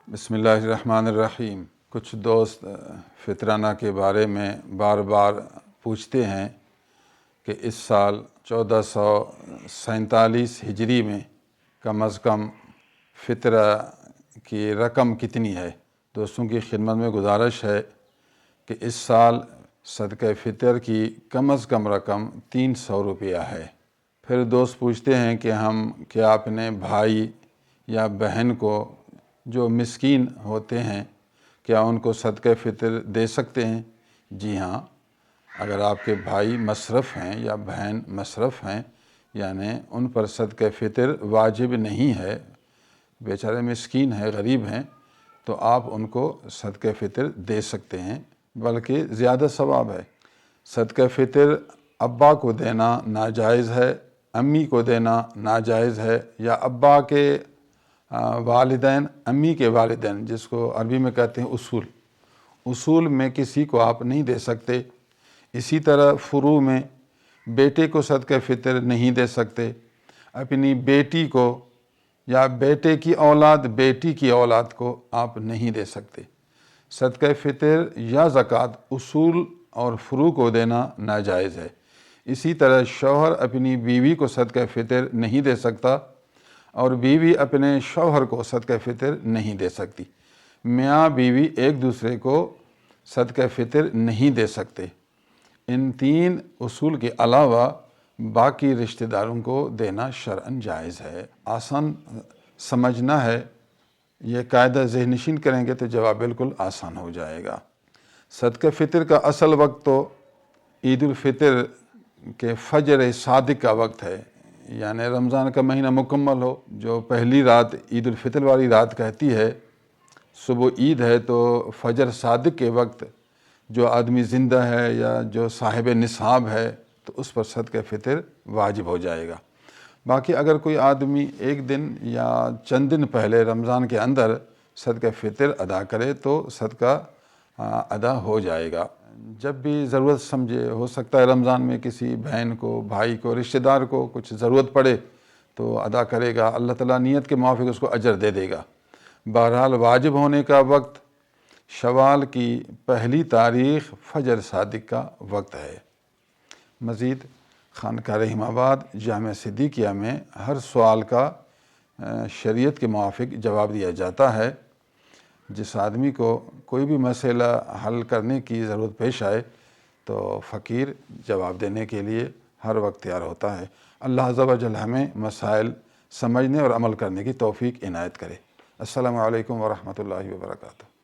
बिस्मिल्लाहिर्रहमानिर्रहीम। कुछ दोस्त फितराना के बारे में बार बार पूछते हैं कि इस साल 1447 हिजरी में कम अज़ कम फ़ितरा की रकम कितनी है। दोस्तों की खिदमत में गुजारिश है कि इस साल सदक़े फ़ितर की कम अज़ कम रकम 300 रुपया है। फिर दोस्त पूछते हैं कि हम क्या अपने भाई या बहन को जो मिस्कीन होते हैं क्या उनको सदक़े फ़ितर दे सकते हैं। जी हाँ, अगर आपके भाई मसरफ़ हैं या बहन मसरफ़ हैं, यानी उन पर सदक़े फ़ितर वाजिब नहीं है, बेचारे मिस्कीन हैं, गरीब हैं, तो आप उनको सदक़े फ़ितर दे सकते हैं, बल्कि ज़्यादा सवाब है। सदक़े फ़ितर अब्बा को देना नाजायज़ है, अम्मी को देना नाजायज़ है, या अब्बा के वालिदैन, अम्मी के वालिदैन, जिसको अरबी में कहते हैं उसूल में किसी को आप नहीं दे सकते। इसी तरह फ़ुरू में बेटे को सदक़े फ़ितर नहीं दे सकते, अपनी बेटी को या बेटे की औलाद बेटी की औलाद को आप नहीं दे सकते। सदक़े फ़ितर या ज़कात उसूल और फ़ुरू को देना नाजायज़ है। इसी तरह शौहर अपनी बीवी को सदक़े फ़ितर नहीं दे सकता और बीवी अपने शौहर को सदक़े फ़ितर नहीं दे सकती। मियाँ बीवी एक दूसरे को सदक़े फ़ितर नहीं दे सकते। इन 3 उसूल के अलावा बाकी रिश्तेदारों को देना शरअन जायज़ है। आसान समझना है, ये कायदा ज़हनशीन करेंगे तो जवाब बिल्कुल आसान हो जाएगा। सदक़े फ़ितर का असल वक्त तो ईद उल फ़ितर के फ़जर सादिक का वक्त है, यानी रमज़ान का महीना मुकम्मल हो, जो पहली रात ईद उल फ़ितर वाली रात कहती है, सुबह ईद है तो फ़जर सादिक के वक्त जो आदमी ज़िंदा है या जो साहिब निसाब है तो उस पर सदक़े फ़ितर वाजिब हो जाएगा। बाकी अगर कोई आदमी एक दिन या चंद दिन पहले रमज़ान के अंदर सदक़े फ़ितर अदा करे तो सदका अदा हो जाएगा। जब भी ज़रूरत समझे, हो सकता है रमज़ान में किसी बहन को, भाई को, रिश्तेदार को कुछ ज़रूरत पड़े तो अदा करेगा, अल्लाह ताला नियत के मुआफ़िक उसको अजर दे देगा। बहरहाल वाजिब होने का वक्त शवाल की पहली तारीख़ फ़जर सादिक का वक्त है। मज़ीद खानका रहीमाबाद जामिया सिद्दीक़िया में हर सवाल का शरीयत के मुआफ़िक जवाब दिया जाता है। जिस आदमी को कोई भी मसला हल करने की ज़रूरत पेश आए तो फ़कीर जवाब देने के लिए हर वक्त तैयार होता है। अल्लाह अज़्ज़ा व जल हमें मसाइल समझने और अमल करने की तौफ़ीक़ इनायत करे। अस्सलामु अलैकुम व रहमतुल्लाहि व बरकातुहू।